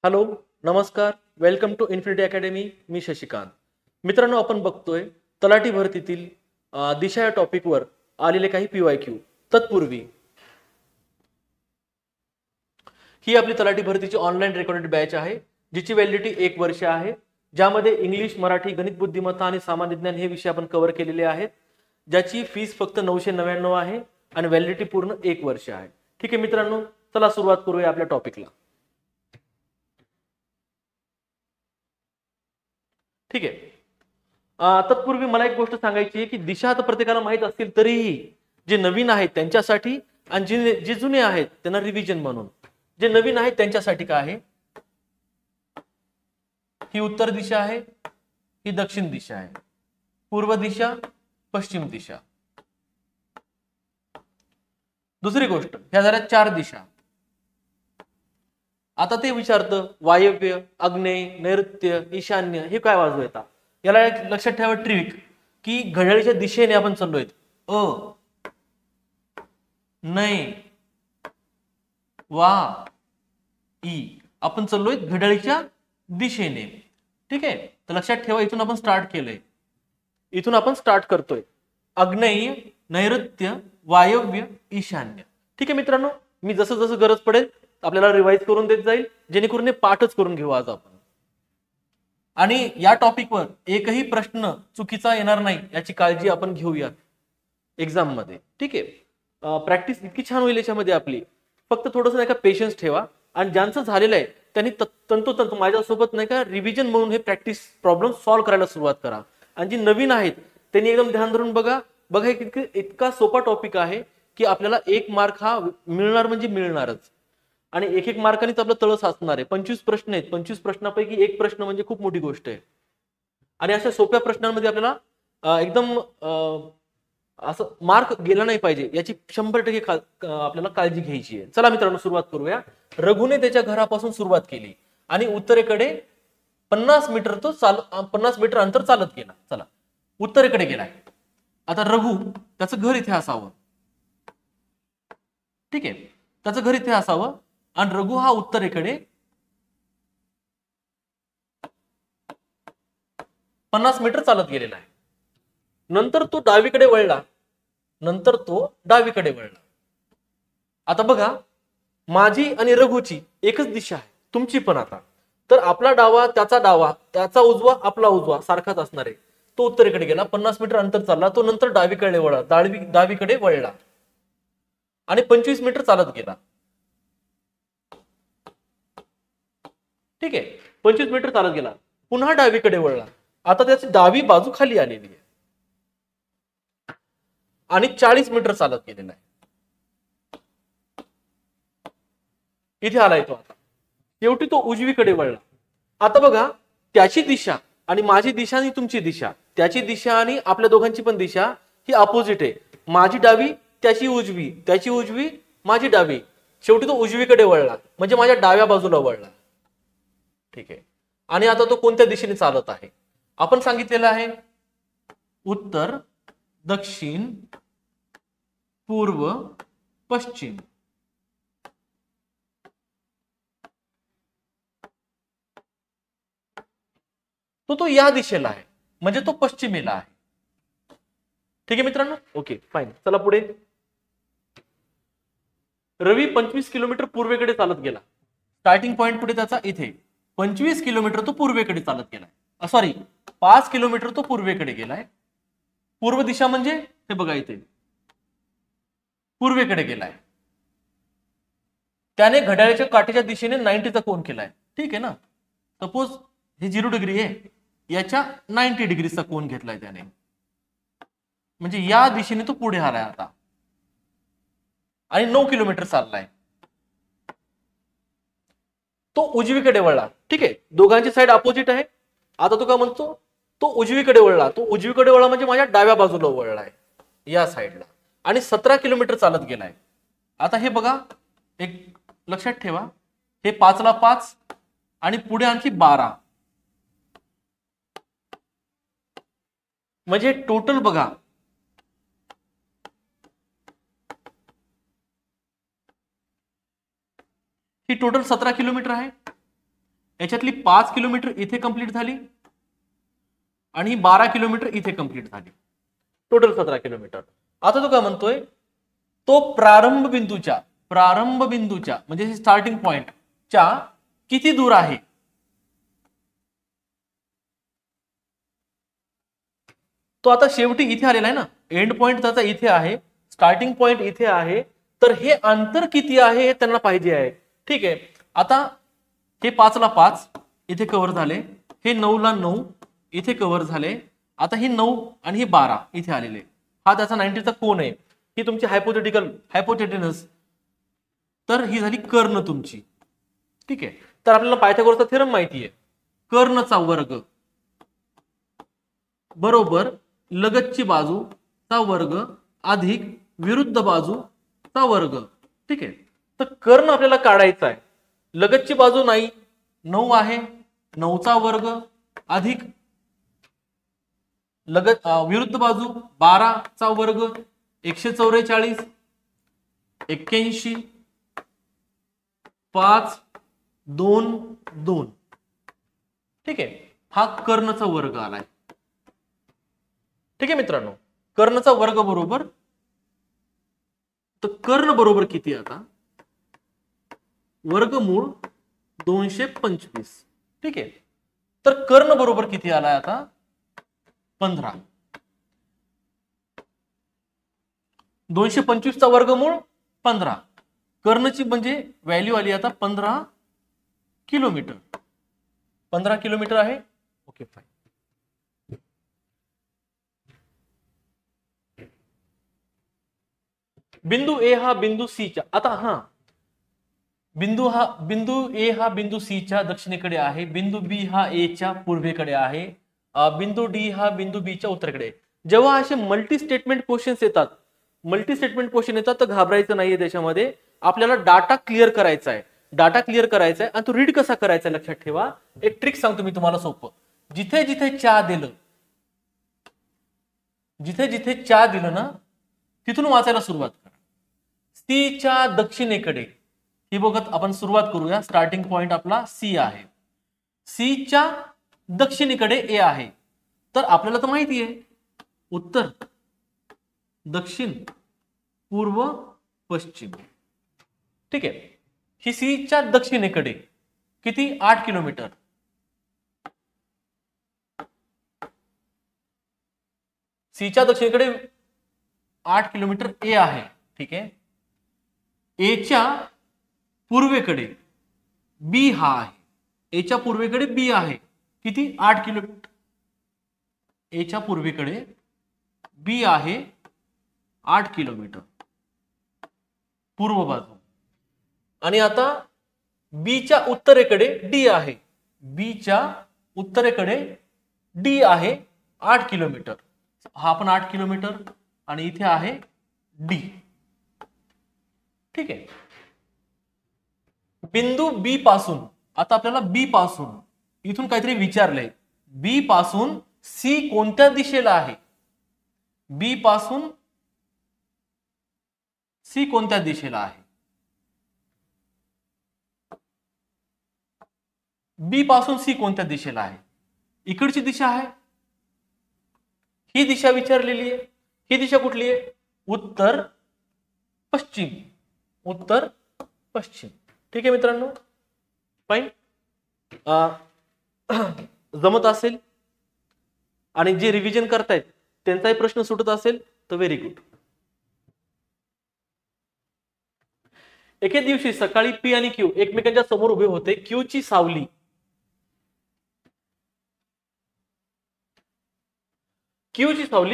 Hello, नमस्कार. Welcome to Infinity Academy. मी शशिकांत. मित्रांनो, आपण बघतोय तलाठी भरतीतील दिशा या टॉपिकवर आलेले काही PYQ. तत्पूर्वी ही आपली तलाठी भरतीची ऑनलाईन रेकॉर्डेड बॅच आहे, जिची व्हॅलिडिटी 1 वर्ष आहे, ज्यामध्ये इंग्लिश, मराठी, गणित, बुद्धिमत्ता आणि सामान्य ज्ञान हे विषय आपण कव्हर केलेले आहेत, ज्याची फीस फक्त 999 आहे आणि व्हॅलिडिटी पूर्ण 1 वर्ष आहे. ठीक आहे मित्रांनो, चला सुरुवात करूया आपल्या टॉपिकला. ठीक आहे. तत्पूर्वी मला एक गोष्ट सांगायची आहे की दिशा तर प्रत्येकाला माहित असतील, तरीही जे नवीन आहेत त्यांच्यासाठी आणि जे जुने आहेत त्यांना रिव्हिजन म्हणून. जे नवीन आहेत त्यांच्यासाठी काय आहे, ही उत्तर दिशा आहे, ही दक्षिण दिशा आहे, पूर्व दिशा, पश्चिम दिशा. दुसरी गोष्ट, ह्या झाल्या 4 दिशा. आता ते विचारतं वायव्य, आग्नेय, नैऋत्य, ईशान्य हे काय बाजू येतात. याला एक लक्षात ठेवा ट्रिक, की घड्याळीच्या दिशेने आपण चाललोय. नै वा ई आपण चाललोय घड्याळीच्या दिशेने. ठीक आहे, तर लक्षात ठेवा, इथून आपण स्टार्ट केलंय, इथून आपण स्टार्ट करतोय. आग्नेय, नैऋत्य, वायव्य, ईशान्य. ठीक आहे मित्रांनो, मी जसं जसं गरज पडेल आपल्याला रिवाइज करून देत जाईल, जेणेकरून हे पाठच करून घेऊ आज आपण. आणि या टॉपिकवर एकही प्रश्न चुकीचा येणार नाही याची काळजी आपण घेऊया एक्झाम मध्ये. ठीक आहे, प्रॅक्टिस इतकी छान होईल याच्यामध्ये आपली. फक्त थोडंसं नाही का पेशन्स ठेवा, आणि ज्यांचं झालेलं आहे त्यांनी तंतोतंत माझ्यासोबत नाही का रिव्हिजन म्हणून हे प्रॅक्टिस प्रॉब्लेम सॉल्व्ह करायला सुरुवात करा. आणि जी नवीन आहेत त्यांनी एकदम ध्यान धरून बघा. इतका सोपा टॉपिक आहे की आपल्याला 1 मार्क हा मिळणार म्हणजे मिळणारच. आणि 1-1 मार्कानेच आपलं तळ साचणार आहे. 25 प्रश्न आहेत, 25 प्रश्नापैकी 1 प्रश्न म्हणजे खूप मोठी गोष्ट आहे. आणि अशा सोप्या प्रश्नांमध्ये आपल्याला एकदम असं मार्क गेला नाही पाहिजे याची 100% आपल्याला काळजी घ्यायची आहे. चला मित्रांनो, सुरुवात करूया. रघुने त्याच्या घरापासून सुरुवात केली आणि उत्तरेकडे 50 मीटर 50 मीटर अंतर चालत गेला. चला, उत्तरेकडे गेलाय. आता रघु, त्याचं घर इथे असावं. ठीक आहे, त्याचं घर इथे असावं आणि रघु हा उत्तरेकडे 50 मीटर चालत गेलेला आहे. नंतर तो डावीकडे वळला. आता बघा, माझी आणि रघुची एकच दिशा आहे, तुमची पण. आता तर आपला डावा त्याचा डावा, त्याचा उजवा आपला उजवा सारखाच असणार आहे. तो उत्तरेकडे गेला, 50 मीटर अंतर चालला. तो नंतर डावीकडे वळला आणि 25 मीटर चालत गेला. ठीक आहे, 25 मीटर चालत गेला, पुन्हा डावीकडे वळला. आता त्याची डावी बाजू खाली आलेली आहे आणि 40 मीटर चालत गेलेला आहे. इथे आलाय तो. आता शेवटी तो उजवीकडे वळला. आता बघा, त्याची दिशा आणि माझी दिशा आणि तुमची दिशा, त्याची दिशा आणि आपल्या दोघांची पण दिशा ही अपोजिट आहे. माझी डावी, त्याची उजवी, त्याची उजवी, माझी डावी. शेवटी तो उजवीकडे वळला म्हणजे माझ्या डाव्या बाजूला वळला. ठीक आहे, आणि आता तो कोणत्या दिशेने चालत आहे आपण सांगितलेलं आहे, उत्तर, दक्षिण, पूर्व, पश्चिम. तो या दिशेला आहे म्हणजे तो पश्चिमेला आहे. ठीक आहे मित्रांनो, ओके फाईन. चला पुढे. रवी 25 किलोमीटर पूर्वेकडे चालत गेला. स्टार्टिंग पॉइंट कुठे त्याचा, इथे. 25 किलोमीटर तो पूर्वेकडे चालत गेलाय. सॉरी, 5 किलोमीटर तो पूर्वेकडे गेलाय. पूर्व दिशा म्हणजे हे बघा, इथे पूर्वेकडे गेलाय. त्याने घड्याळाच्या काठीच्या दिशेने 90चा कोन केलाय. ठीक आहे ना. सपोज हे 0 डिग्री आहे, याच्या 90 डिग्रीचा कोन घेतलाय त्याने, म्हणजे या दिशेने तो पुढे आलाय आता आणि 9 किलोमीटर चाललाय. तो उजवीकडे वळला. ठीक आहे, दोघांची साईड अपोजिट आहे. आता तो काय म्हणतो, तो उजवीकडे वळला. तो उजवीकडे वळला म्हणजे माझ्या डाव्या बाजूला वळलाय, या साईडला, आणि 17 किलोमीटर चालत गेलाय. आता हे बघा, एक लक्षात ठेवा, हे 5 ला 5 आणि पुढे आणखी 12, म्हणजे टोटल बघा, ही टोटल 17 किलोमीटर आहे. याच्यातली 5 किलोमीटर इथे कंप्लीट झाली आणि 12 किलोमीटर इथे कंप्लीट झाली, टोटल 17 किलोमीटर. आता तो काय म्हणतोय, तो प्रारंभ बिंदूच्या म्हणजे स्टार्टिंग पॉइंटच्या किती दूर आहे. तो आता शेवटी इथे आलेला आहे ना, एंड पॉइंट त्याचा इथे आहे, स्टार्टिंग पॉइंट इथे आहे, तर हे अंतर किती आहे हे त्यांना पाहिजे आहे. ठीक आहे, आता हे 5 ला 5 इथे कव्हर झाले, हे 9 ला 9 इथे कव्हर झाले, आता हे 9 आणि हे 12 इथे आलेले. हा त्याचा 90चा कोन आहे. ही तुमची हायपोटेटिनस, तर ही झाली कर्ण तुमची. ठीक आहे, तर आपल्याला पायथागोरसचा थेरम माहिती आहे, कर्णचा वर्ग बरोबर लगतची बाजूचा वर्ग अधिक विरुद्ध बाजूचा वर्ग. ठीक आहे, तर कर्ण आपल्याला काढायचा आहे. लगतची बाजू नाही, 9 आहे, 9चा वर्ग अधिक विरुद्ध बाजू 12चा वर्ग 144 81 5 2 2. ठीक आहे, हा कर्णचा वर्ग आलाय. ठीक आहे मित्रांनो, कर्णचा वर्ग बरोबर, तर कर्ण बरोबर किती आता, वर्गमूळ 225. ठीक आहे, तर कर्ण बरोबर किती आलाय आता, 15. 225 चा वर्गमूळ 15, कर्णची म्हणजे व्हॅल्यू आली आता 15 किलोमीटर. 15 किलोमीटर आहे. Okay fine. बिंदू ए हा बिंदू सी च्या, आता बिंदू ए हा बिंदू सी च्या दक्षिणेकडे आहे, बिंदू बी हा ए च्या पूर्वेकडे आहे, बिंदू डी हा बिंदू बी च्या उत्तरेकडे. जेव्हा असे मल्टी स्टेटमेंट क्वेश्चन येतात तर घाबरायचं नाहीये. त्याच्यामध्ये आपल्याला डाटा क्लिअर करायचा आहे, आणि तो रीड कसा करायचा आहे लक्षात ठेवा. एक ट्रिक सांगतो मी तुम्हाला सोपं. जिथे जिथे चा दिलं ना, तिथून वाचायला सुरुवात करा. सी च्या दक्षिणेकडे, ही बघत आपण सुरुवात करूया. स्टार्टिंग पॉइंट आपला सी आहे, सी च्या दक्षिणेकडे ए आहे, तर आपल्याला तर माहिती आहे उत्तर दक्षिण पूर्व पश्चिम. ठीक आहे, ही सी च्या दक्षिणेकडे किती, 8 किलोमीटर. सी च्या दक्षिणेकडे 8 किलोमीटर ए आहे. ठीक आहे, ए च्या पूर्वेकडे बी हा आहे, ए च्या पूर्वेकडे बी आहे, किती, 8 किलोमीटर. ए च्या पूर्वेकडे बी आहे 8 किलोमीटर पूर्व बाजू. आणि आता बी च्या उत्तरेकडे डी आहे, बी च्या उत्तरेकडे डी आहे 8 किलोमीटर. हा पण 8 किलोमीटर आणि इथे आहे डी. ठीक आहे, बिंदू बी पासून, आता आपल्याला बी पासून इथून काहीतरी विचारलंय, बी पासून सी कोणत्या दिशेला आहे, बी पासून सी कोणत्या दिशेला आहे. बी पासून सी कोणत्या दिशेला आहे, इकडची दिशा आहे, ही दिशा विचारलेली आहे. ही दिशा कुठली आहे, उत्तर पश्चिम. उत्तर पश्चिम. ठीक आहे मित्रांनो, फाईन. जमत असेल आणि जे रिव्हिजन करतायत त्यांचाही प्रश्न सुटत असेल तर व्हेरी गुड. एके दिवशी सकाळी पी आणि क्यू एकमेकांच्या समोर उभे होते. क्यू ची सावली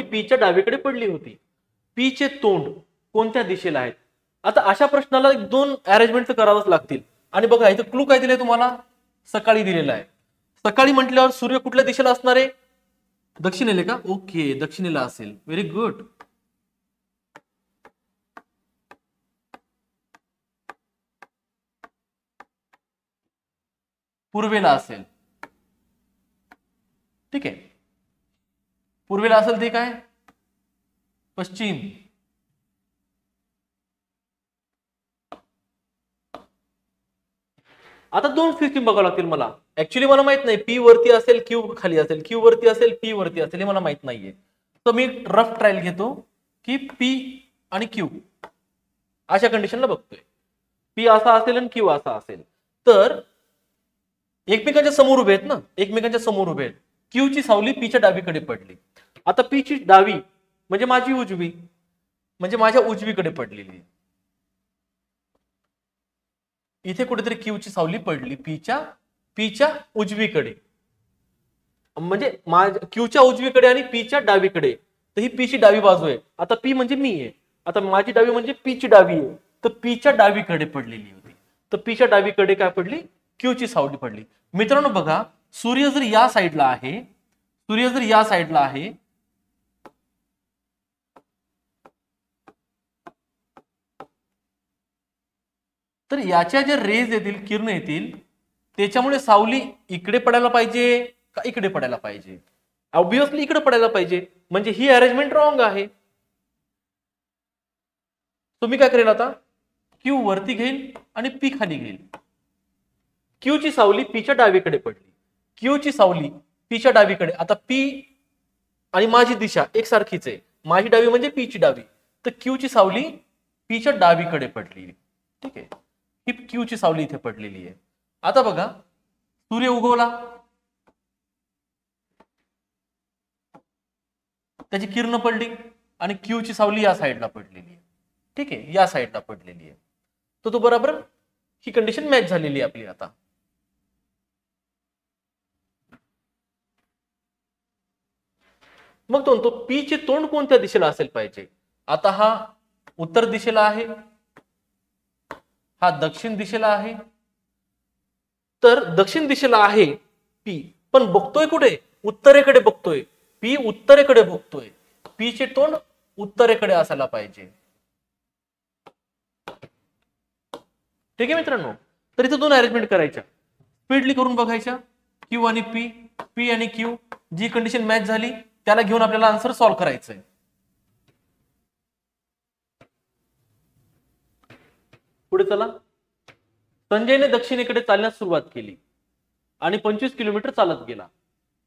पी च्या डावीकडे पडली होती. पी चे तोंड कोणत्या दिशेला आहेत. आता अशा प्रश्नाला 2 अरेंजमेंट करावंच लागतील. आणि बघा इथे क्लू काय दिलाय तुम्हाला, सकाळी दिलेला आहे. सकाळी म्हटल्यावर सूर्य कुठल्या दिशेला असणार आहे, दक्षिणेला का, ओके दक्षिणेला असेल, व्हेरी गुड. पूर्वेला असेल. ठीक आहे, पूर्वेला असेल ते काय, पश्चिम. आता दोन सिस्टीम बघावं लागतील मला. ऍक्च्युली मला माहित नाही पी वरती असेल क्यू खाली असेल, क्यू वरती असेल पी वरती असेल, हे मला माहित नाहीये. तर मी रफ ट्रायल घेतो की पी आणि क्यू अशा कंडिशनला बघतोय. पी असा असेल आणि क्यू असा असेल तर एकमेकांच्या समोर उभे आहेत ना, एकमेकांच्या समोर उभे आहेत. क्यू ची सावली पीच्या डावीकडे पडली. आता पी ची डावी म्हणजे माझी उजवी, म्हणजे माझ्या उजवीकडे पडलेली. इथे कुठेतरी क्यू ची सावली पडली पीच्या उजवीकडे, म्हणजे क्यूच्या उजवीकडे आणि पीच्या डावीकडे. तर ही पीची डावी बाजू आहे. आता पी म्हणजे मी आहे, आता माझी डावी म्हणजे पीची डावी आहे. तर पीच्या डावीकडे पडलेली होती. तर पीच्या डावीकडे काय पडली? क्यूची सावली पडली. मित्रांनो बघा, सूर्य जर या साईडला आहे, सूर्य जर या साईडला आहे, तर याच्या ज्या रेज येतील, किरण येतील, त्याच्यामुळे सावली इकडे पडायला पाहिजे का इकडे पडायला पाहिजे? ऑब्विसली इकडे पडायला पाहिजे, म्हणजे ही अरेंजमेंट रॉंग आहे. तुम्ही काय करेल आता? क्यू वरती घेईल आणि पी खाली घेईल. क्यू ची सावली पीच्या डावीकडे पडली, क्यू ची सावली पीच्या डावीकडे. आता पी आणि माझी दिशा एकसारखीच आहे, माझी डावी म्हणजे पीची डावी. तर क्यू ची सावली पीच्या डावीकडे पडली. ठीक आहे, ही क्यू ची सावली इथे पडलेली आहे. आता बघा, सूर्य उगवला, त्याची किरण पडली आणि क्यू ची सावली या साईडला पडलेली आहे. ठीक आहे, या साईडला पडलेली आहे. तर तो बरोबर ही कंडिशन मॅच झालेली आहे आपली. आता मग तो पी चे तोंड कोणत्या दिशेला असेल पाहिजे? आता हा उत्तर दिशेला आहे, हा दक्षिण दिशेला आहे. तर दक्षिण दिशेला आहे पी, पण बघतोय कुठे? उत्तरेकडे बघतोय. पी उत्तरेकडे बघतोय, पी चे तोंड उत्तरेकडे असायला पाहिजे. ठीक आहे मित्रांनो, तर इथे दोन अरेंजमेंट करायच्या, स्पीडली करून बघायच्या. क्यू आणि पी, पी आणि क्यू, जी कंडिशन मॅच झाली त्याला घेऊन आपल्याला आन्सर सॉल्व्ह करायचंय. पुढे चला. संजयने दक्षिणेकडे चालण्यास सुरुवात केली आणि 25 किलोमीटर चालत गेला.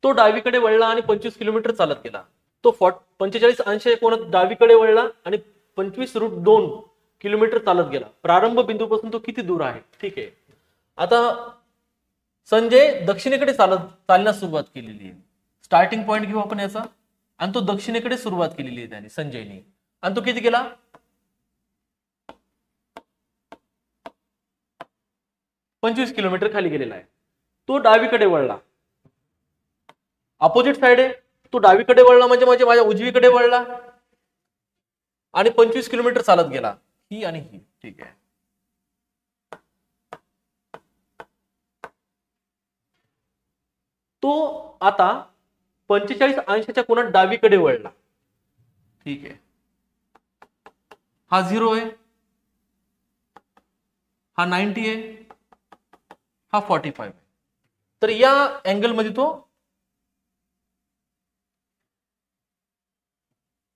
तो डावीकडे वळला आणि 25 किलोमीटर चालत गेला. तो 45 अंश कोनात डावीकडे वळला आणि 25√2 किलोमीटर चालत गेला. प्रारंभ बिंदूपासून तो किती दूर आहे? ठीक आहे, आता संजय दक्षिणेकडे चालण्यास सुरुवात केलेली आहे. स्टार्टिंग पॉइंट घेऊ आपण याचा, आणि तो दक्षिणेकडे सुरुवात केलेली आहे त्याने, संजयने. आणि तो किती गेला? 25 किलोमीटर खाली गेलेला आहे. तो डावीकडे वळला, अपोजिट साइड आहे. तो डावीकडे वळला म्हणजे माझ्या उजवीकडे वळला आणि 25 किलोमीटर चालत गेला, ही आणि ही. ठीक आहे, तो आता 45 अंशाच्या कोनात डावीकडे वळला. ठीक आहे, हा 0 आहे, हा 90 आहे, हा 45 आहे. तर या अँगल मध्ये तो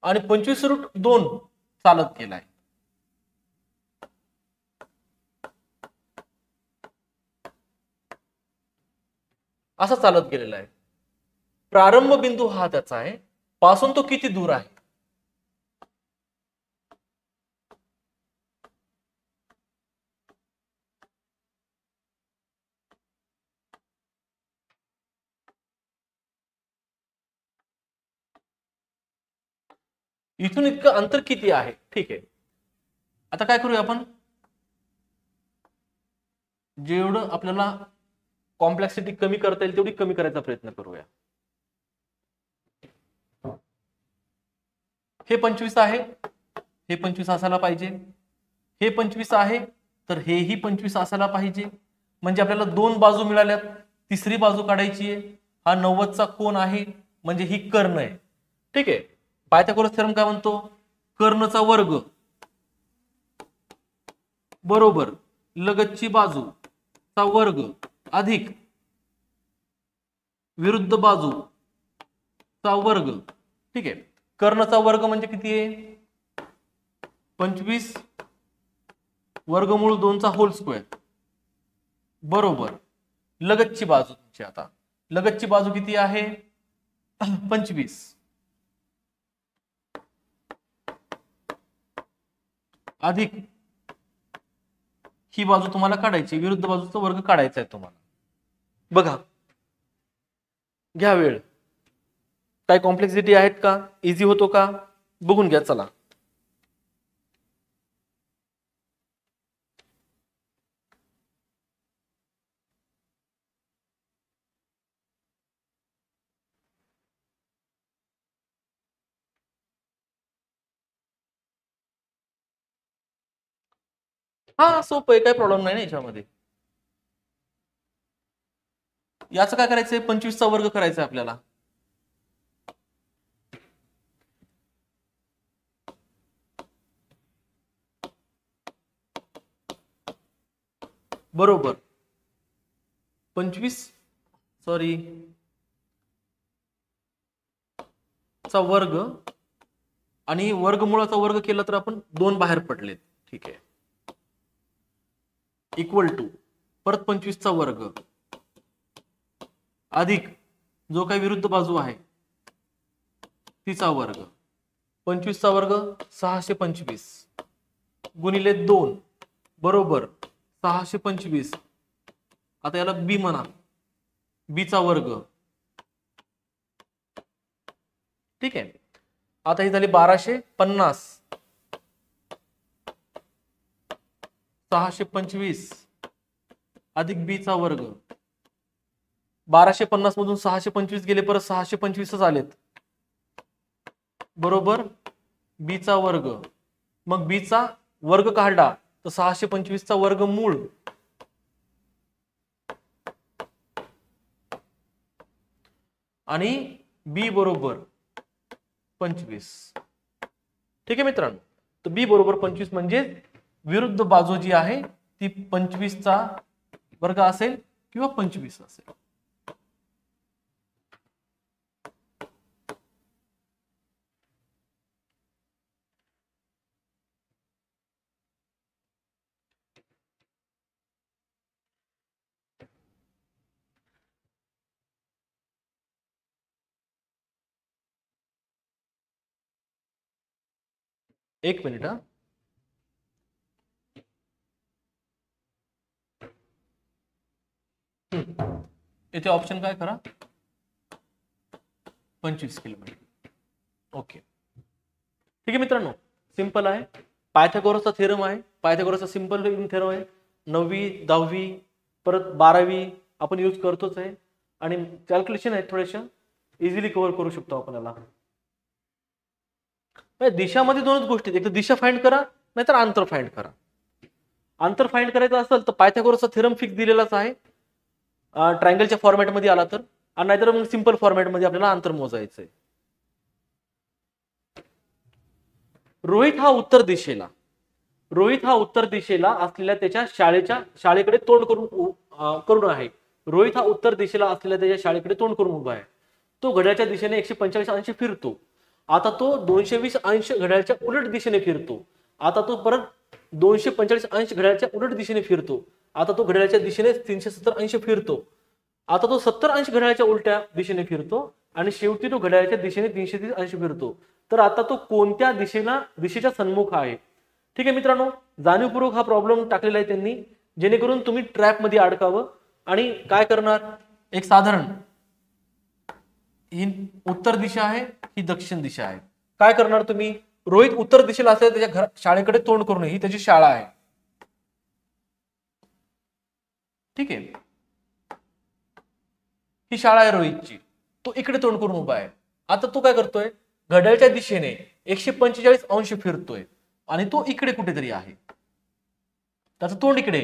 आणि 25√2 चालत गेलाय. असा चालत गेलेला आहे. प्रारंभ बिंदू हा त्याचा आहे, पासून तो किती दूर आहे? इथून इतकं अंतर किती आहे? ठीक आहे, आता काय करूया आपण, जेवढं आपल्याला कॉम्प्लेक्सिटी कमी करता येईल तेवढी कमी करायचा प्रयत्न करूया. हे 25 आहे, हे 25 असायला पाहिजे. हे 25 आहे, तर हेही 25 असायला पाहिजे. म्हणजे आपल्याला दोन बाजू मिळाल्यात, तिसरी बाजू काढायची आहे. हा 90चा कोन आहे, म्हणजे ही कर्ण आहे. ठीक आहे, पायथागोरस थेरम काय म्हणतो? कर्णचा वर्ग बरोबर लगतची बाजूचा वर्ग अधिक विरुद्ध बाजूचा वर्ग. ठीक आहे, कर्णचा वर्ग म्हणजे किती आहे? 25 वर्गमूळ 2 चा होल स्क्वेअर बरोबर. लगतची बाजू तुमची, आता लगतची बाजू किती आहे? 25 अधिक ही बाजू तुम्हाला काढायची, विरुद्ध बाजूचा वर्ग काढायचा आहे तुम्हाला. बघा, घ्या वेळ. काय कॉम्प्लेक्सिटी आहेत का? इझी होतो का? बघून घ्या. चला, हा सोपं आहे, काही प्रॉब्लेम नाही ना याच्यामध्ये. याचं काय करायचंय? 25चा वर्ग करायचा आहे आपल्याला. बरोबर. 25 सॉरी चा वर्ग आणि वर्गमुळाचा वर्ग केला तर आपण 2 बाहेर पडलेत. ठीक आहे. इक्वल टू परत 25चा वर्ग अधिक जो काही विरुद्ध बाजू आहे तिचा वर्ग. 25चा वर्ग 625 गुणिले 2 बरोबर 625. आता याला बी म्हणा, बीचा वर्ग. ठीक आहे. आता ही झाली 1250 625 अधिक बीचा वर्ग. 1250 मधून 625 गेले, परत 625च आलेत बरोबर बीचा वर्ग. मग बीचा वर्ग काढला तर 625चा वर्गमूळ आणि बी बरोबर 25. ठीक आहे मित्रांनो. तर बी बरोबर 25 म्हणजे विरुद्ध बाजू जी आहे ती 25चा वर्ग असेल किंवा 25 असेल. एक मिनिट हा. इथे ऑप्शन काय करा? 25 किलोमीटर. ओके. ठीक आहे मित्रांनो, सिंपल आहे. पायथागोरसचा थेरम आहे. पायथागोरसचा सिंपल थेरम आहे. 9वी 10वी परत 12वी आपण यूज करतोच आहे. आणि कॅल्क्युलेशन आहे थोडेशा इझिली कव्हर करू शकतो आपण याला. दिशामध्ये दोनच गोष्टी आहेत, एक तर दिशा फाइंड करा नाहीतर अंतर फाइंड करा. अंतर फाइंड करायचं असेल तर पायथागोरसचा थेरम फिक्स दिलेलाच आहे ट्रायंगलच्या फॉर्मॅटमध्ये आला तर, आणि नाहीतर मग सिंपल फॉर्मॅटमध्ये आपल्याला अंतर मोजायचं आहे. रोहित हा उत्तर दिशेला असलेल्या त्याच्या शाळेकडे तोंड करून आहे. रोहित हा उत्तर दिशेला असलेल्या त्याच्या शाळेकडे तोंड करून उभा आहे. तो घड्याळच्या दिशेने 145 अंश फिरतो. आता तो 220 अंश घड्याळच्या उलट दिशेने फिरतो. आता तो परत 245 अंश घड्याळच्या उलट दिशेने फिरतो. आता तो घड्याळच्या दिशेने 370 अंश फिरतो. आता तो 70 अंश घड्याळच्या उलट्या दिशेने फिरतो आणि शेवटी तो घड्याळच्या दिशेने 330 अंश फिरतो. तर आता तो कोणत्या दिशेच्या सन्मुख आहे? ठीक आहे मित्रांनो, जाणीवपूर्वक हा प्रॉब्लेम टाकलेला आहे त्यांनी, जेणेकरून तुम्ही ट्रॅप मध्ये अडकावं. आणि काय करणार, एक साधारण ही उत्तर दिशा आहे, ही दक्षिण दिशा आहे. काय करणार तुम्ही? रोहित उत्तर दिशेला असेल त्याच्या शाळेकडे तोंड करून, ही त्याची शाळा आहे. ठीक आहे, ही शाळा आहे रोहितची. तो इकडे तोंड करून उभा आहे. आता तो काय करतोय? घड्याळच्या दिशेने 145 अंश फिरतोय आणि तो इकडे कुठेतरी आहे. त्याचं तोंड इकडे,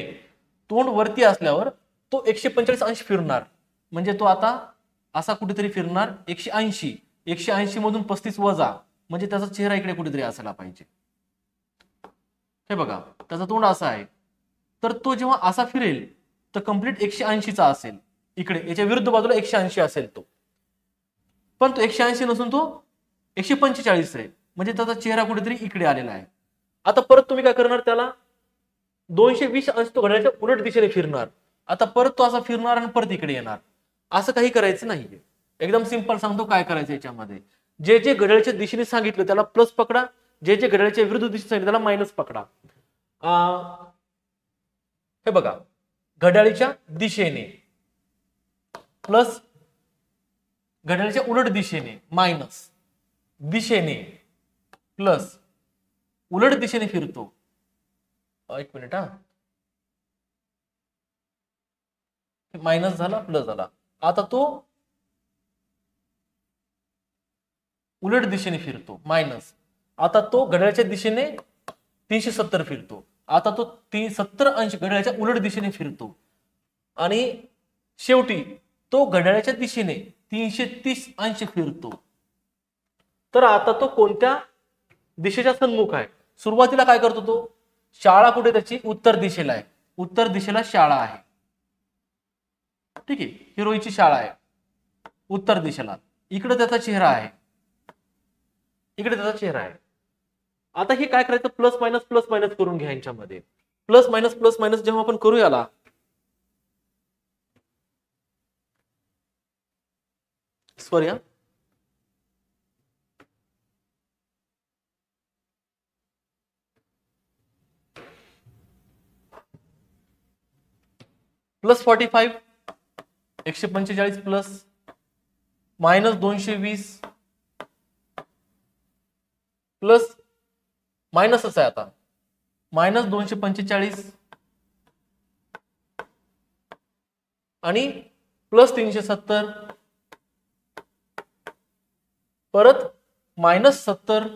तोंड वरती असल्यावर तो 145 अंश फिरणार. म्हणजे तो आता असा कुठेतरी फिरणार 180 मधून 35 वजा, म्हणजे त्याचा चेहरा इकडे कुठेतरी असायला पाहिजे. हे बघा, त्याचा तोंड असा आहे. तर तो जेव्हा असा फिरेल तर कंप्लीट 180चा असेल. इकडे याच्या विरुद्ध बाजूला 180 असेल तो, पण तो 180 नसून तो 145 आहे. म्हणजे त्याचा चेहरा कुठेतरी इकडे आलेला आहे. आता परत तुम्ही काय करणार? त्याला 220 अंश तो घड्याळाच्या उलट दिशेने फिरणार. आता परत तो असा फिरणार आणि परत इकडे येणार, असं काही करायचं नाहीये. एकदम सिंपल सांगतो काय करायचं याच्यामध्ये. जे जे घड्याळाच्या दिशेने सांगितलं त्याला प्लस पकडा, जे जे घड्याळाच्या विरुद्ध दिशेने सांगितलं त्याला मायनस पकडा. हे बघा, घड्याळीच्या दिशेने प्लस, घड्याळाच्या उलट दिशेने मायनस, दिशेने प्लस, उलट दिशेने फिरतो. एक मिनिट हा, मायनस झाला प्लस झाला. आता तो उलट दिशेने फिरतो मायनस. आता तो घड्याळाच्या दिशेने 370 फिरतो. आता तो 70 अंश घड्याळाच्या उलट दिशेने फिरतो आणि शेवटी तो घड्याळाच्या दिशेने 330 अंश फिरतो. तर आता तो कोणत्या दिशेच्या सन्मुख आहे? सुरुवातीला काय करतो तो? शाळा कुठे त्याची? उत्तर दिशेला आहे. उत्तर दिशेला शाळा आहे. ठीक आहे, ही रोहीची शाळा आहे उत्तर दिशेला. इकडे त्याचा चेहरा आहे, इकडे त्याचा चेहरा आहे. आता हे काय करायचं? प्लस मायनस करून घ्या यांच्यामध्ये. प्लस मायनस जेव्हा आपण करू याला, सॉरी हा, प्लस 45 145 प्लस मायनस 220 प्लस मायनसच आहे आता मायनस 245 आणि प्लस 370 परत मायनस 70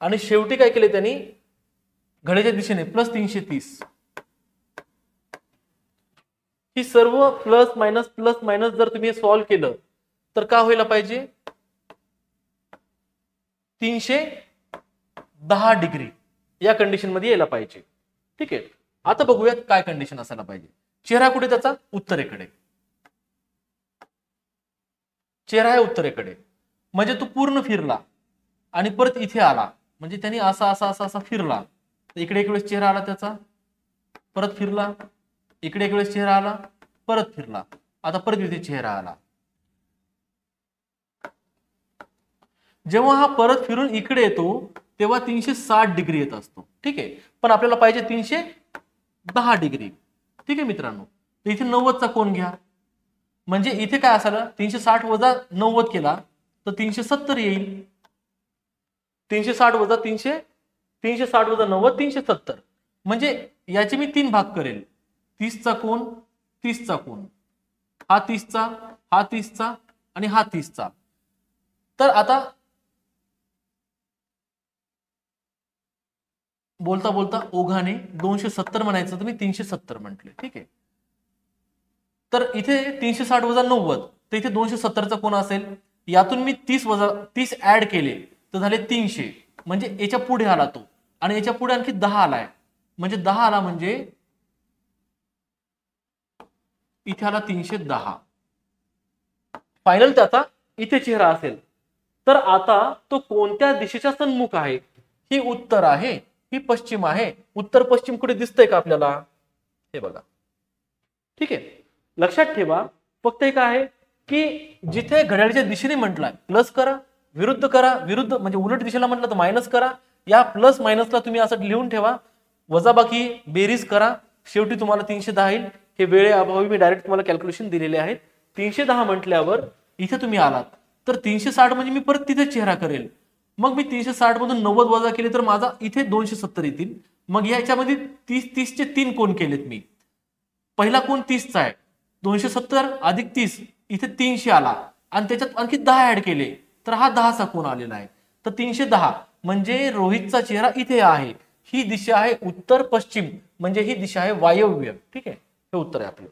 आणि शेवटी काय केले त्यांनी? घड्याच्या दिशेने प्लस 330. ही सर्व प्लस मायनस जर तुम्ही सॉल्व्ह केलं तर काय व्हायला पाहिजे? 310 डिग्री या कंडिशन मध्ये यायला पाहिजे. ठीक आहे, आता बघूयात काय कंडिशन असायला पाहिजे. चेहरा कुठे त्याचा? उत्तरेकडे. चेहरा आहे उत्तरेकडे, म्हणजे तो पूर्ण फिरला आणि परत इथे आला, म्हणजे त्यांनी असा असा असा असा फिरला. इकडे एक वेळेस चेहरा आला त्याचा, परत फिरला, इकडे एक वेळेस चेहरा आला, परत फिरला, आता परत इथे चेहरा आला. जेव्हा हा परत फिरून इकडे येतो तेव्हा 360 डिग्री येत असतो. ठीक आहे, पण आपल्याला पाहिजे 310 डिग्री. ठीक आहे मित्रांनो, तर इथे 90चा कोन घ्या, म्हणजे इथे काय असाल? 360 वजा 90 केला तर 370 येईल. 360 वजा 360 वजा 90 370. म्हणजे याचे मी 3 भाग करेल. 30चा कोन, 30चा कोन, हा 30चा, हा 30चा आणि हा 30चा. तर आता बोलता बोलता ओघाने 270 म्हणायचं तर मी 370 म्हटले. ठीक आहे, तर इथे 360 वजा 90 तर इथे 270चा कोन असेल. यातून मी 30 ऍड केले तर झाले 300, म्हणजे याच्या पुढे आला तो आणि याच्या पुढे आणखी 10 आलाय, म्हणजे 10 आला, म्हणजे इथे आला 310. फायनल त्याचा इथे चेहरा असेल. तर आता तो कोणत्या दिशेच्या सन्मुख आहे? ही उत्तर आहे, ही पश्चिम आहे. उत्तर पश्चिम कुठे दिसतंय का आपल्याला? हे बघा. ठीक आहे, लक्षात ठेवा. फक्त एक आहे की जिथे घड्याळाच्या दिशेने म्हटलाय प्लस करा, विरुद्ध करा, विरुद्ध म्हणजे उलट दिशेला म्हटलं तर मायनस करा. या प्लस मायनसला तुम्ही असं लिहून ठेवा, वजाबाकी बेरीज करा, शेवटी तुम्हाला 310 येईल. हे वेळेअभावी मी डायरेक्ट तुम्हाला कॅल्क्युलेशन दिलेले आहेत. 310 म्हटल्यावर इथे तुम्ही आलात तर 360 म्हणजे मी परत तिथे चेहरा करेल. मग मी 360 मधून 90 वजा केले तर माझा इथे 270 येतील. मग याच्यामध्ये 30चे 3 कोन केलेत मी. पहिला कोन 30चा आहे, 270 अधिक 30 इथे 300 आला आणि त्याच्यात आणखी 10 ऍड केले तर हा 10चा कोन आलेला आहे. तर 310 म्हणजे रोहितचा चेहरा इथे आहे. ही दिशा आहे उत्तर पश्चिम, म्हणजे ही दिशा आहे वायव्य. ठीक आहे, हे उत्तर आहे आपलं.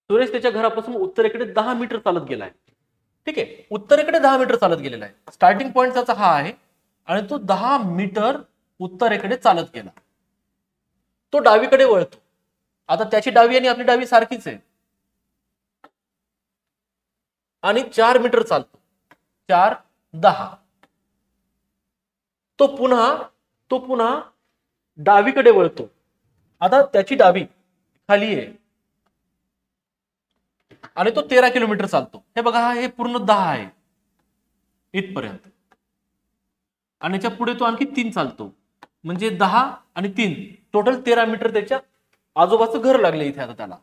सुरेश त्याच्या घरापासून उत्तरेकडे 10 मीटर चालत गेलाय. ठीक आहे, उत्तरेकडे 10 मीटर चालत गेलेला आहे. स्टार्टिंग पॉइंट त्याचा हा आहे आणि तो 10 मीटर उत्तरेकडे चालत गेला. तो डावीकडे वळतो. आता त्याची डावी आणि आपली डावी सारखीच आहे. आणि 4 मीटर चालतो, 4 10. तो पुन्हा डावीकडे वळतो. आता त्याची डावी खाली आहे आणि तो 13 किलोमीटर चालतो. हे बघा, हे पूर्ण 10 आहे इथपर्यंत, आणि याच्या पुढे तो आणखी 3 चालतो, म्हणजे 10 आणि 3 टोटल 13 मीटर त्याच्या आजोबाचं घर लागले इथे. आता त्याला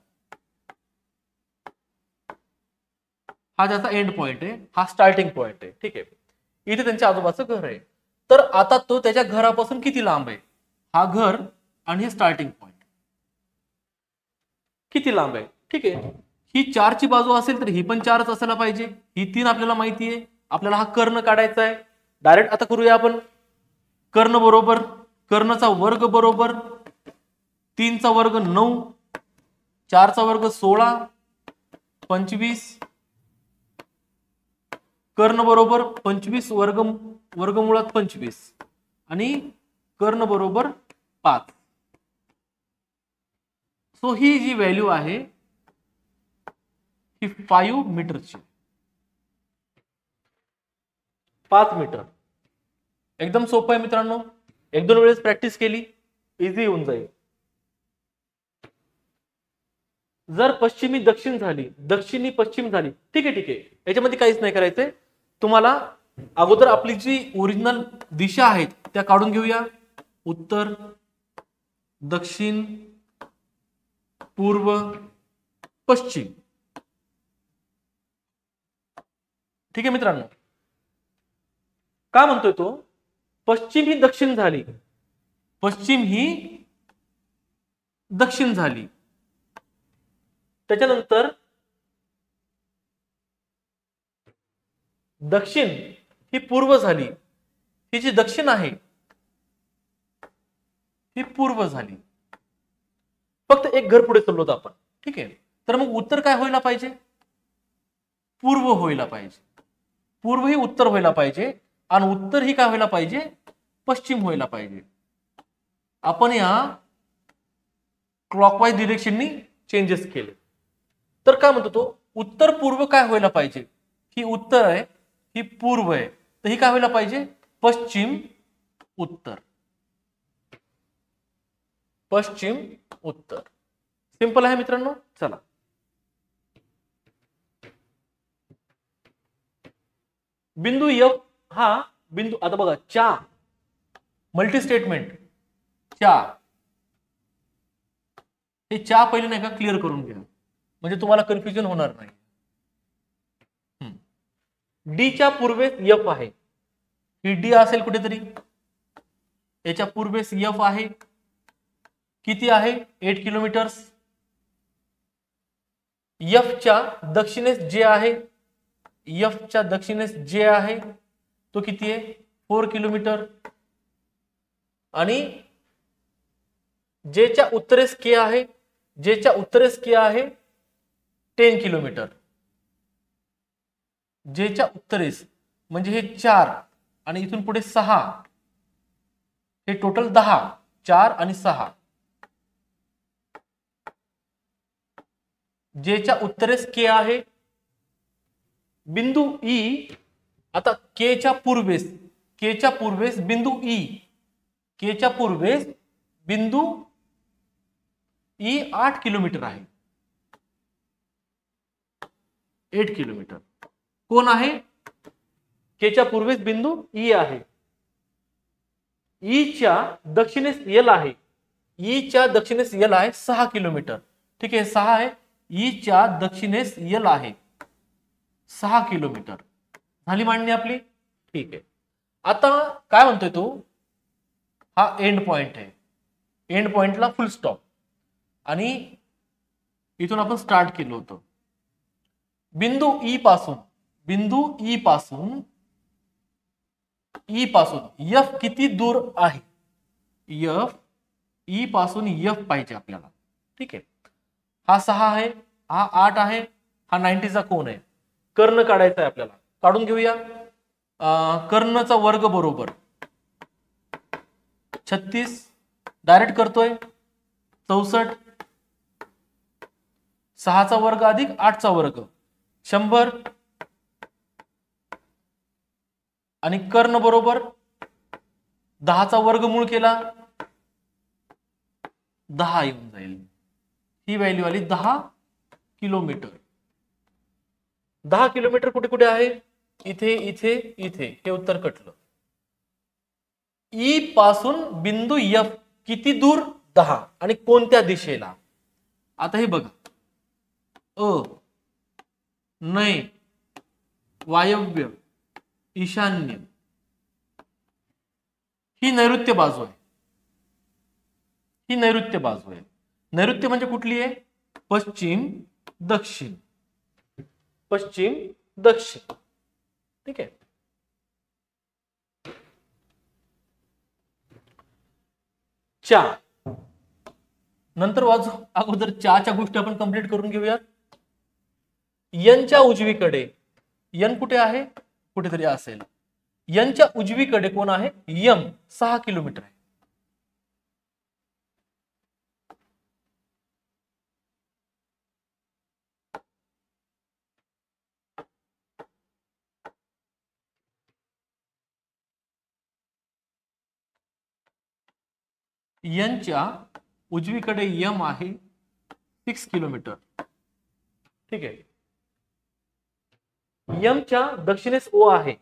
हा त्याचा एंड पॉइंट आहे, हा स्टार्टिंग पॉइंट आहे. ठीक आहे, इथे त्यांच्या आजोबाचं घर आहे. तर आता तो त्याच्या घरापासून किती लांब आहे? हा घर आणि हे स्टार्टिंग पॉइंट किती लांब आहे? ठीक आहे, ही 4 ची बाजू असेल तर ही पण 4च असायला पाहिजे. ही 3 आपल्याला माहिती आहे. आपल्याला हा कर्ण काढायचा आहे. डायरेक्ट आता करूया आपण. कर्ण बरोबर कर्णचा वर्ग बरोबर 3 चा वर्ग 9, 4 चा वर्ग 16, 25. कर्ण बरोबर 25 वर्गमुळात 25 आणि कर्ण बरोबर 5. सो ही जी व्हॅल्यू आहे ही 5 मीटरची, 5 मीटर. एकदम सोपं आहे मित्रांनो. 1-2 वेळेस प्रॅक्टिस केली इझी होऊन जाईल. जर पश्चिमी दक्षिण झाली, दक्षिणी पश्चिम झाली, ठीक आहे, याच्यामध्ये काहीच नाही करायचंय. तुम्हाला अगोदर आपली जी ओरिजिनल दिशा आहेत त्या काढून घेऊया. उत्तर, दक्षिण, पूर्व, पश्चिम. ठीक आहे मित्रांनो. का म्हणतोय तो? पश्चिम ही दक्षिण झाली, पश्चिम ही दक्षिण झाली. त्याच्यानंतर दक्षिण ही पूर्व झाली. ही जी दक्षिण आहे ही पूर्व झाली. फक्त एक घर पुढे चाललो आपण. ठीक आहे, तर मग उत्तर काय व्हायला पाहिजे? पूर्व व्हायला पाहिजे. पूर्व ही उत्तर व्हायला पाहिजे आणि उत्तर ही काय व्हायला पाहिजे? पश्चिम व्हायला पाहिजे. आपण या क्लॉकवाईज डिरेक्शननी चेंजेस केले. तर काय म्हणतो तो? उत्तर पूर्व काय व्हायला पाहिजे? ही उत्तर आहे, ही पूर्व आहे, तर ही काय व्हायला पाहिजे? पश्चिम उत्तर. पश्चिम उत्तर. सिंपल आहे मित्रांनो. चला, बिंदू एफ हा बिंदू, आता बघा चा मल्टी स्टेटमेंट, चा, हे चा पहिले नाही का क्लिअर करून घ्या, म्हणजे तुम्हाला कन्फ्युजन होणार नाही. डी च्या पूर्वेस एफ आहे. ही डी असेल कुठेतरी, याच्या पूर्वेस एफ आहे. किती आहे? 8 किलोमीटर्स. एफ च्या दक्षिणेस जे आहे, एफ च्या दक्षिणेस जे आहे तो किती आहे? 4 किलोमीटर. आणि जे च्या उत्तरेस के आहे, जे च्या उत्तरेस के आहे 10 किलोमीटर. जे च्या उत्तरेस म्हणजे हे 4 आणि इथून पुढे 6, हे टोटल 10. 4 आणि 6. जे च्या उत्तरेस के आहे. बिंदू ई, आता के च्या पूर्वेस बिंदू ई, के च्या पूर्वेस बिंदू ई 8 किलोमीटर आहे. 8 किलोमीटर. कोण आहे? के च्या पूर्वेस बिंदू ई आहे. ई च्या दक्षिणेस एल आहे. ई च्या दक्षिणेस एल आहे 6 किलोमीटर. ठीक आहे, 6 आहे. ई च्या दक्षिणेस एल आहे 6 किलोमीटर. झाली मांडणी आपली. ठीक आहे, आता काय म्हणतोय तो? हा एंड पॉइंट आहे. एंड पॉइंटला फुल स्टॉप, आणि इथून आपण स्टार्ट केलं होतं. बिंदू ई पासून एफ किती दूर आहे? एफ ई पासून एफ पाहिजे आपल्याला. ठीक आहे, हा 6 आहे, हा 8 आहे, हा 90चा कोन आहे. कर्ण काढायचा आहे आपल्याला. काढून घेऊया. कर्णचा वर्ग बरोबर 36, डायरेक्ट करतोय 64. 6चा वर्ग अधिक 8चा वर्ग 100. आणि कर्ण बरोबर 10चा वर्गमूळ केला 10 येऊन जाईल. ही व्हॅल्यू आली 10 किलोमीटर. 10 किलोमीटर कुठे कुठे आहे? इथे इथे इथे. हे उत्तर कटलं. ई पासून बिंदू एफ किती दूर? 10. आणि कोणत्या दिशेला? आता हे बघा. नय, वायव्य, ईशान्य, ही नैऋत्य बाजू आहे. ही नैऋत्य बाजू आहे. नैऋत्य म्हणजे कुठली आहे? पश्चिम दक्षिण. पश्चिम दक्षिण. ठीक आहे. चा नंतर वाजू. अगोदर च्या गोष्टी आपण कंप्लीट करून घेऊयात. यनच्या उजवीकडे, यन कुठे आहे? कुठेतरी असेल. यनच्या उजवीकडे कोण आहे? यम. 6 किलोमीटर आहे. यनच्या उजवीकडे यम आहे 6 किलोमीटर. ठीक आहे. यमच्या दक्षिणेस ओ आहे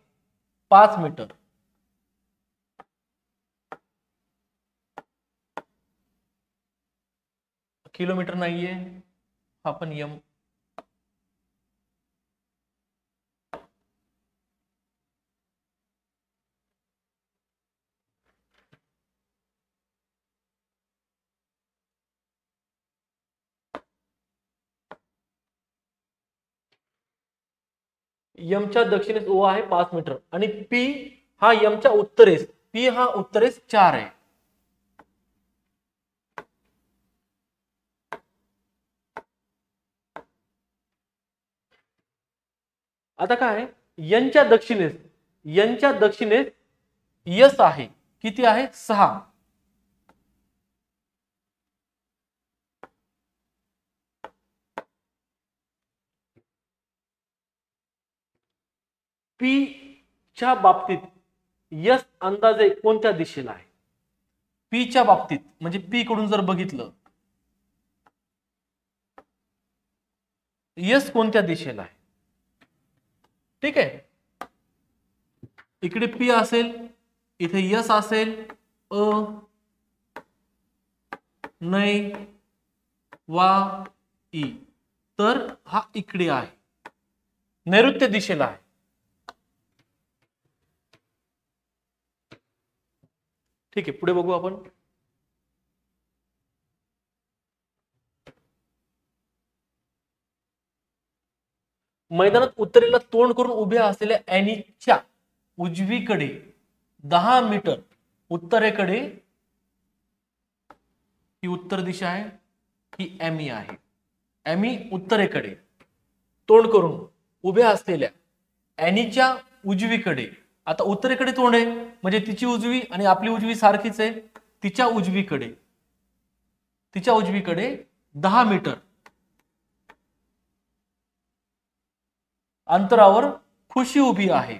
5 मीटर. किलोमीटर नाहीये हा पण यम. यमच्या दक्षिणेस ओ आहे 5 मीटर आणि पी हा यमच्या उत्तरेस, पी हा उत्तरेस 4 आहे. आता काय? यनच्या दक्षिणेस यस आहे. किती आहे? 6. पी च्या बाबतीत यस अंदाजे कोणत्या दिशेला आहे? पी च्या बाबतीत म्हणजे पी कडून जर बघितलं, यस कोणत्या दिशेला आहे? ठीक आहे. इकडे पी असेल, इथे यस असेल, नै वा ई. तर हा इकडे आहे, नैऋत्य दिशेला आहे. ठीक आहे. पुढे बघू आपण. मैदानात उत्तरेला तोंड करून उभ्या असलेल्या ॲनीच्या उजवीकडे 10 मीटर उत्तरेकडे, ही उत्तर दिशा आहे, ही एमी आहे. एमी उत्तरेकडे तोंड करून उभ्या असलेल्या ॲनीच्या उजवीकडे. आता उत्तरेकडे तोंड आहे म्हणजे तिची उजवी आणि आपली उजवी सारखीच आहे. तिच्या उजवीकडे 10 मीटर अंतरावर खुशी उभी आहे.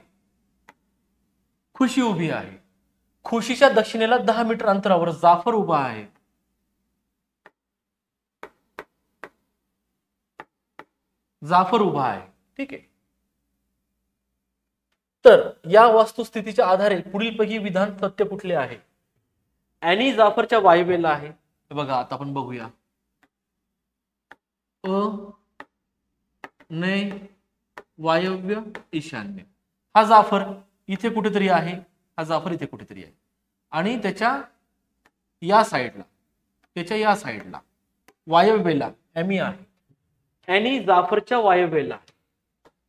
खुशीच्या दक्षिणेला 10 मीटर अंतरावर जाफर उभा आहे. ठीक आहे. तर या वस्तुस्थितीच्या आधारे पुढीलपैकी विधान सत्य कुठले आहे? ॲनी जाफरच्या वायव्येला आहे. बघा आता आपण बघूया. नै, वायव्य, ईशान्य. हा जाफर इथे कुठेतरी आहे, हा जाफर इथे कुठेतरी आहे आणि त्याच्या या साईडला वायव्येला एमी आहे. ॲनी जाफरच्या वायव्येला.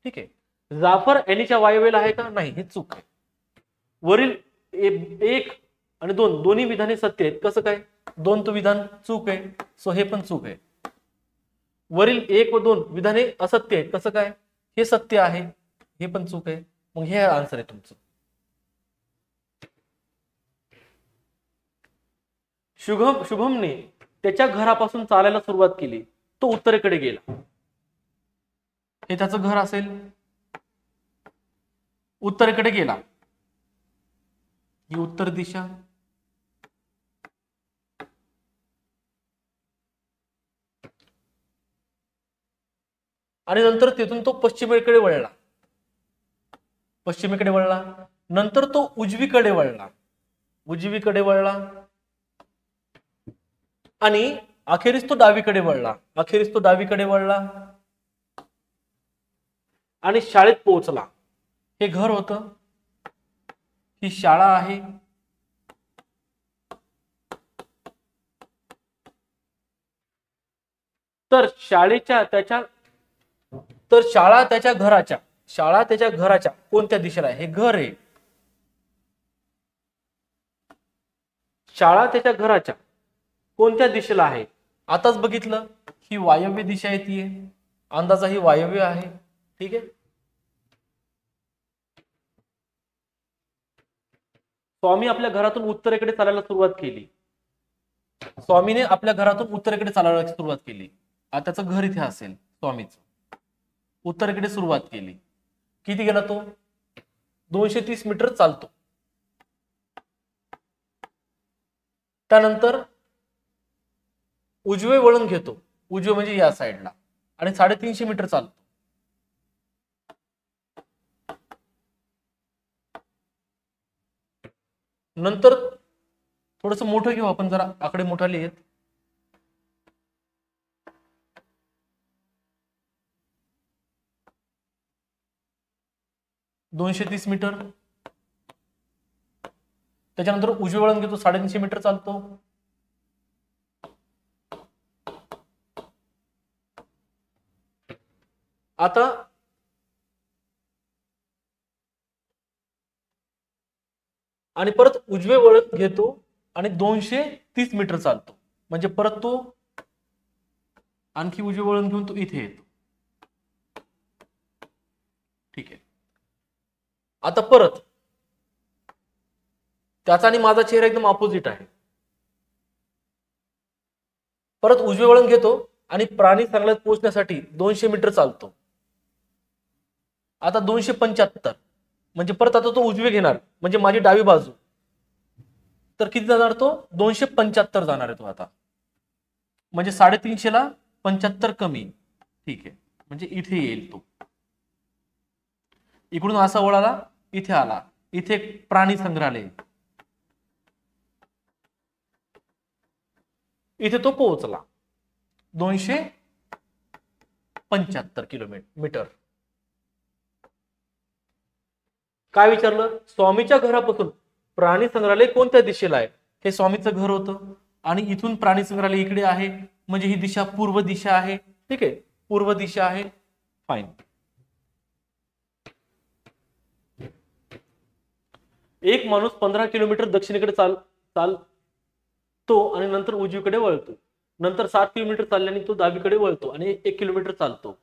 ठीक आहे. जाफर ॲनीच्या वायव्येला आहे का? नाही, हे चूक आहे. वरील 1 आणि 2 दोन्ही विधाने सत्य आहेत. कसं काय? 2 तो विधान चूक आहे, सो हे पण चूक आहे. वरील 1 व 2 विधाने असत्य आहेत. कसं काय? हे सत्य आहे, हे पण चूक आहे. मग हे आन्सर आहे तुमचं. शुभमने त्याच्या घरापासून चालायला सुरुवात केली. तो उत्तरेकडे गेला. हे त्याचं घर असेल, उत्तरेकडे गेला. ही उत्तर दिशा, आणि नंतर तिथून तो पश्चिमेकडे वळला, पश्चिमेकडे वळला, नंतर तो उजवीकडे वळला, उजवीकडे वळला, आणि अखेरीस तो डावीकडे वळला, अखेरीस तो डावीकडे वळला, आणि शाळेत पोहोचला. हे घर होतं, ही शाळा आहे, तर शाळेच्या त्याच्या तर शाळा त्याच्या घराच्या, शाळा त्याच्या घराच्या कोणत्या दिशेला आहे? हे घर आहे, शाळा त्याच्या घराच्या कोणत्या दिशेला आहे? आताच बघितलं, ही वायव्य दिशा येते, अंदाजा ही वायव्य आहे. ठीक आहे. स्वामी आपल्या घरातून उत्तरेकडे चालायला सुरुवात केली, स्वामीने आपल्या घरातून उत्तरेकडे चालायला सुरुवात केली. आता त्याचं घर इथे असेल, स्वामीचं उत्तरेकडे सुरुवात केली. किती गेला तो? 230 मीटर चालतो. त्यानंतर उजवे वळण घेतो, उजवे म्हणजे या साईडला, आणि 350 मीटर चालतो. नंतर थोडस मोठं घेऊ आपण, जरा आकडे मोठा लिहित. $230 मीटर. त्याच्यानंतर उजवे वळण घेतो, 350 मीटर चालतो. आता आणि परत उजवे वळण घेतो आणि 230 मीटर चालतो, म्हणजे परत तो आणखी उजवे वळण घेऊन तो इथे येतो. ठीक आहे. आता परत त्याचा आणि माझा चेहरा एकदम ऑपोजिट आहे. परत उजवे वळण घेतो आणि प्राणी संग्रहालयात पोहोचण्यासाठी 200 मीटर चालतो. आता 275, म्हणजे परत आता तो उजवे घेणार, म्हणजे माझी डावी बाजू. तर किती जाणार तो? 275 जाणार आहे तो आता, म्हणजे 350 ला 75 कमी. ठीक आहे, म्हणजे इथे येईल तो. इकडून असा वळाला, इथे आला, इथे एक प्राणी संग्रहालय, इथे तो पोहोचला. 275 किलोमीटर. काय विचारलं? स्वामीच्या घरापासून प्राणी संग्रहालय कोणत्या दिशेला आहे? हे स्वामीचं घर होतं, आणि इथून प्राणी संग्रहालय इकडे आहे, म्हणजे ही दिशा पूर्व दिशा आहे. ठीक आहे, पूर्व दिशा आहे. फाईन. एक माणूस 15 किलोमीटर दक्षिणेकडे चालतो आणि नंतर उजवीकडे वळतो. नंतर 7 किलोमीटर चालल्याने तो डावीकडे वळतो आणि 1 किलोमीटर चालतो.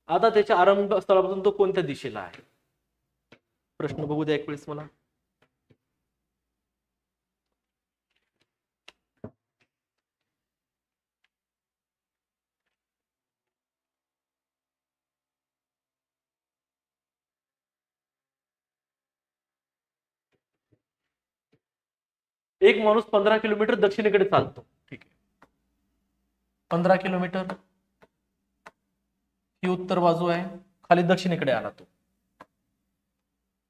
आता त्याच्या आरंभ स्थळापासून तो कोणत्या दिशेला आहे? प्रश्न बघू द्या एक वेळेस मला. एक माणूस 15 किलोमीटर दक्षिणेकडे चालतो. ठीक आहे, 15 किलोमीटर ही उत्तर बाजू आहे, खाली दक्षिणेकडे आला तो,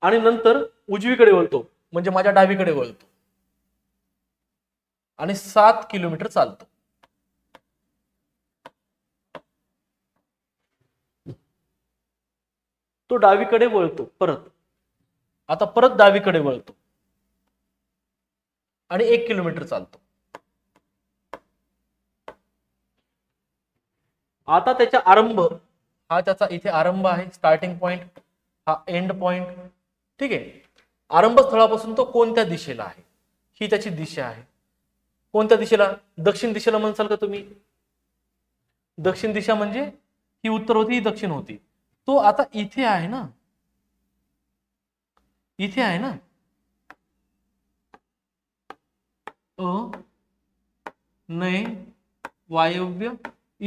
आणि नंतर उजवीकडे वळतो, म्हणजे माझ्या डावीकडे वळतो, आणि 7 किलोमीटर चालतो. तो डावीकडे वळतो परत, आता परत डावीकडे वळतो आणि 1 किलोमीटर चालतो. आता त्याचा आरंभ हा त्याचा इथे आरंभ आहे, स्टार्टिंग पॉइंट, हा एंड पॉइंट. ठीक आहे. आरंभ स्थळापासून तो कोणत्या दिशेला आहे, ही त्याची दिशा आहे. कोणत्या दिशेला? दक्षिण दिशेला म्हणसाल का तुम्ही? दक्षिण दिशा म्हणजे ही उत्तर होती, ही दक्षिण होती. तो आता इथे आहे ना, इथे आहे ना, नय वायव्य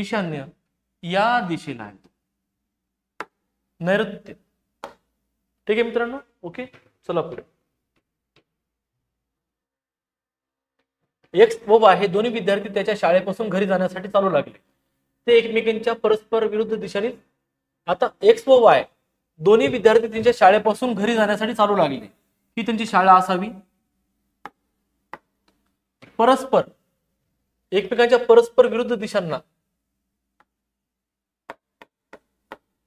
ईशान्य या दिशेला आहे, नैऋत्य. ठीक आहे मित्रांनो, ओके, चला पुढे. एक्स व वाय हे दोन्ही विद्यार्थी त्याच्या शाळेपासून घरी जाण्यासाठी चालू लागले. ते एकमेकांच्या परस्पर विरुद्ध दिशेने. आता एक्स व वाय दोन्ही विद्यार्थी त्यांच्या शाळेपासून घरी जाण्यासाठी चालू लागले. ही त्यांची शाळा असावी. परस्पर एकमेकांच्या परस्पर विरुद्ध दिशांना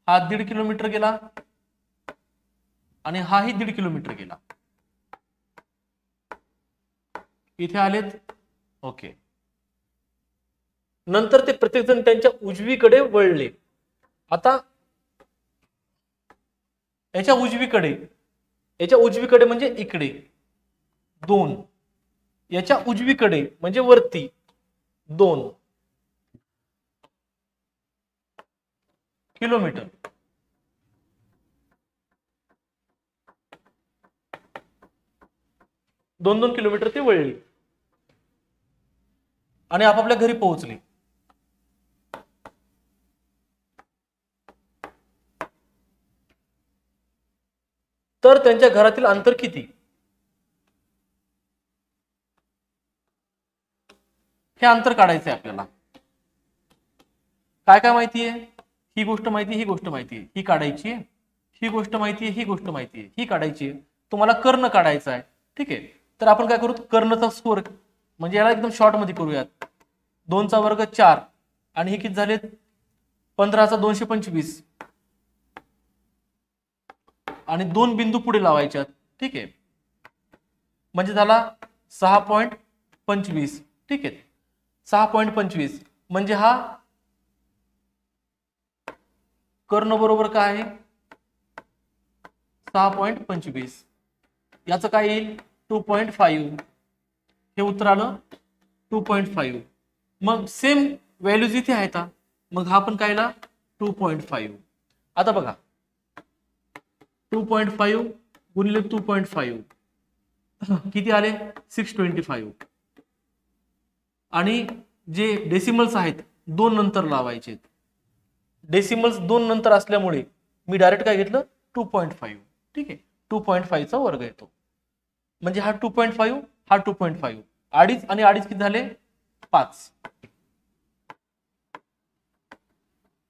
हा 1.5 किलोमीटर गेला आणि हाही 1.5 किलोमीटर गेला. इथे आलेत. ओके. नंतर ते प्रत्येक जण त्यांच्या उजवीकडे वळले. आता याच्या उजवीकडे म्हणजे इकडे 2, याच्या उजवीकडे म्हणजे वरती 2 किलोमीटर. दोन 2 किलोमीटर ते वळली आणि आपापल्या घरी पोहोचली. तर त्यांच्या घरातील अंतर किती? हे अंतर काढायचं आहे आपल्याला. काय काय माहिती आहे? ही गोष्ट माहिती, ही गोष्ट माहिती आहे, ही काढायची आहे. ही गोष्ट माहिती आहे, ही गोष्ट माहिती आहे, ही काढायची आहे. तुम्हाला कर्ण काढायचा आहे. ठीक आहे. तर आपण काय करू? कर्णचा स्कोर म्हणजे याला एकदम शॉर्ट मध्ये करूयात. 2चा वर्ग 4 आणि हे किती झाले? 15चा 225 आणि 2 बिंदू पुढे लावायच्यात. ठीक आहे. म्हणजे झाला 6.25. ठीक आहे. 6.25 म्हणजे हा कर्ण बरोबर काय आहे? 6.25. याचं काय येईल? 2.5. हे उत्तर आलं 2.5. मग सेम व्हॅल्यूज इथे आहेत. मग हा पण काय ना 2.5. आता बघा 2.5 गुणिले 2.5 किती आले? 625. आणि जे डेसिमल्स आहेत 2 नंतर लावायचे. डेसिमल्स 2 नंतर असल्यामुळे मी डायरेक्ट काय घेतलं? 2.5. ठीक आहे. 2.5 चा वर्ग येतो. म्हणजे हा 2.5, हा 2.5. अडीच आणि अडीच किती झाले? 5.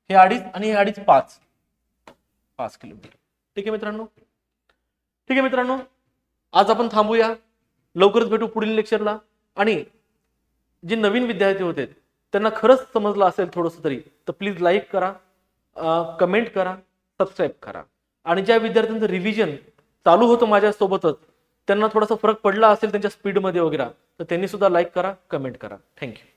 हे अडीच आणि हे अडीच 5 किलोमीटर. ठीक आहे मित्रांनो. ठीक आहे मित्रांनो, आज आपण थांबूया. लवकरच भेटू पुढील लेक्चरला. आणि जे नवीन विद्यार्थी होते त्यांना खरंच समजलं असेल थोडंसं तरी, तर प्लीज लाईक करा, कमेंट करा, सबस्क्राईब करा. आणि ज्या विद्यार्थ्यांचं रिव्हिजन चालू होतं माझ्यासोबतच, त्यांना थोडासा फरक पडला असेल त्यांच्या स्पीडमध्ये वगैरे, तर त्यांनी सुद्धा लाईक करा, कमेंट करा. थँक्यू.